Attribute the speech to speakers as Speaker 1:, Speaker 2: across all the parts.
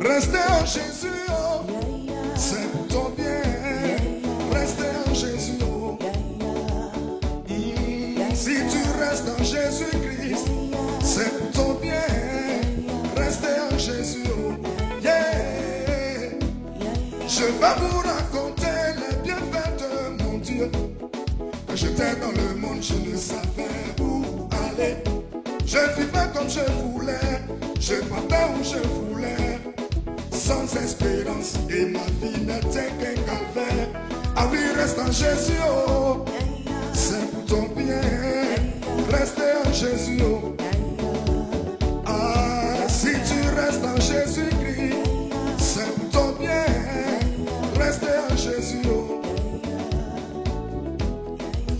Speaker 1: Restez en Jésus, oh. C'est pour ton bien. Restez en Jésus, oh. Si tu restes en Jésus-Christ, c'est pour ton bien. Restez en Jésus, oh. Yeah. Je vais vous raconter les bienfaits de mon Dieu. Quand j'étais dans le monde, je ne savais où aller. Je vivais comme je voulais, je partais où je voulais, sans espérance, et ma vie n'était qu'un calvaire. Ah oui, reste en Jésus, oh. C'est pour ton bien. Restez en Jésus, oh. Ah, si tu restes en Jésus-Christ, c'est pour ton bien. Restez en Jésus, oh.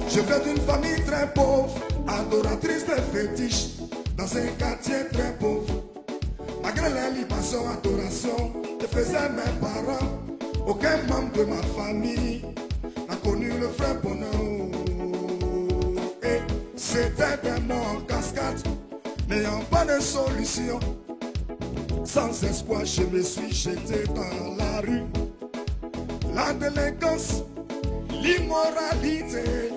Speaker 1: Je viens d'une famille très pauvre, adoratrice de fétiches, dans un quartier très pauvre. Malgré les libations, adoration que faisaient mes parents, aucun membre de ma famille n'a connu le vrai bonheur. Et c'était des morts en cascade, n'ayant pas de solution. Sans espoir, je me suis jeté dans la rue. La délinquance, l'immoralité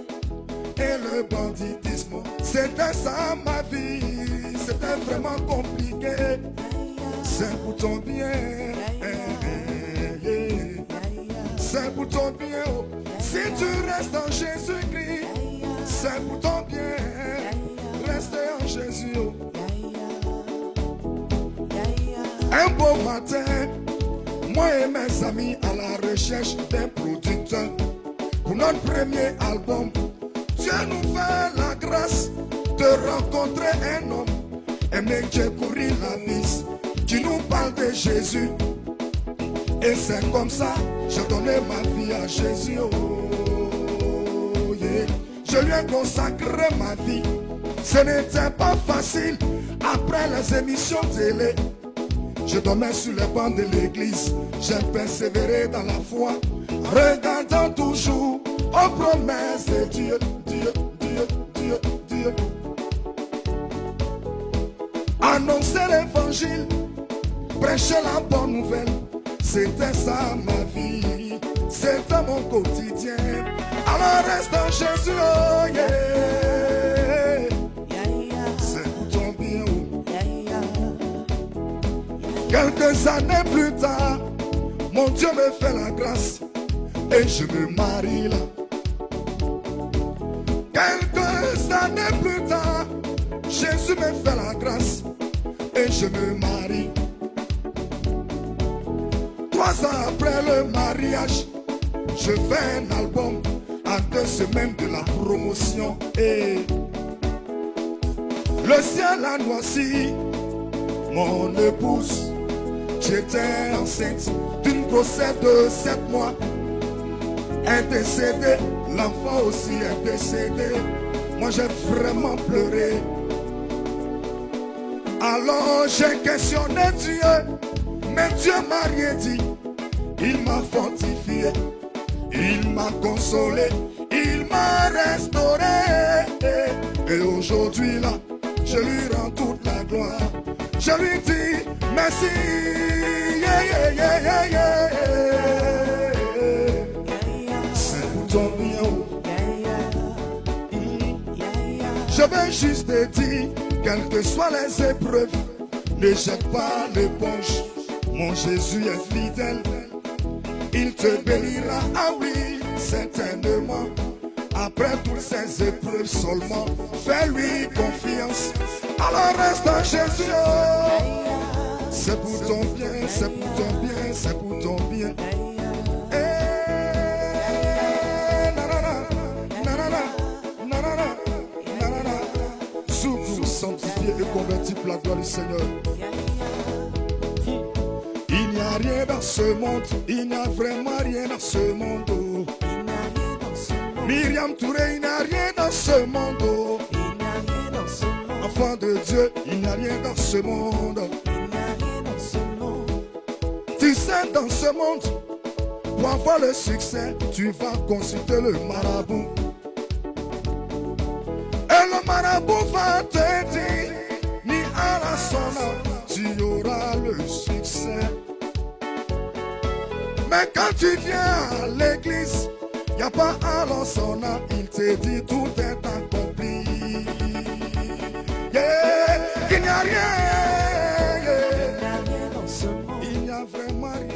Speaker 1: et le banditisme, c'était ça ma vie. C'était vraiment compliqué. C'est pour ton bien. C'est pour ton bien, oh. Si tu restes en Jésus-Christ, c'est pour ton bien. Restez en Jésus, oh. Un beau matin, moi et mes amis à la recherche d'un producteur pour notre premier album, Dieu nous fait la grâce de rencontrer un homme aimé qui a couru la mise, qui nous parle de Jésus. Et c'est comme ça, j'ai donné ma vie à Jésus, oh, yeah. Je lui ai consacré ma vie. Ce n'était pas facile. Après les émissions télé, je dormais sur les bancs de l'église. J'ai persévéré dans la foi, regardant toujours aux promesses de Dieu, Dieu, Dieu, Dieu, Dieu. Annoncer l'évangile, prêcher la bonne nouvelle, c'était ça ma vie, c'était mon quotidien. Alors reste en Jésus, oh yeah. C'est pour ton bien, oh. Quelques années plus tard, mon Dieu me fait la grâce et je me marie là. Quelques années plus tard, Jésus me fait la grâce et je me marie. 3 ans après le mariage, je fais un album à 2 semaines de la promotion. Et le ciel a noirci mon épouse. J'étais enceinte d'une grossesse de 7 mois. Elle est décédée, l'enfant aussi est décédé. Moi j'ai vraiment pleuré. Alors j'ai questionné Dieu, mais Dieu m'a rien dit. Il m'a fortifié, il m'a consolé, il m'a restauré. Et aujourd'hui là, je lui rends toute la gloire. Je lui dis merci, yeah, yeah, yeah, yeah, yeah. C'est pour ton bien. Je veux juste te dire, quelles que soient les épreuves, ne jette pas l'éponge. Mon Jésus est fidèle, il te bénira, ah oui, certainement. Après toutes ces épreuves seulement, fais-lui confiance. Alors reste en Jésus, oh. C'est pour ton bien, c'est pour ton bien, c'est pour ton bien. Sanctifié et converti pour la gloire du Seigneur. Il n'y a rien dans ce monde, il n'y a vraiment rien dans ce monde. Oh. Myriam Touré, il n'y a rien dans ce monde. Oh. Enfant de Dieu, il n'y a rien dans ce monde. Tu sais, dans ce monde, pour avoir le succès, tu vas consulter le marabout. Et le marabout va te dire, ni à la sonne, tu auras le succès. Mais quand tu viens à l'église, y a pas à l'ensonnant, il te dit tout est accompli. Yeah, il n'y a rien, yeah. Il n'y a vraiment rien.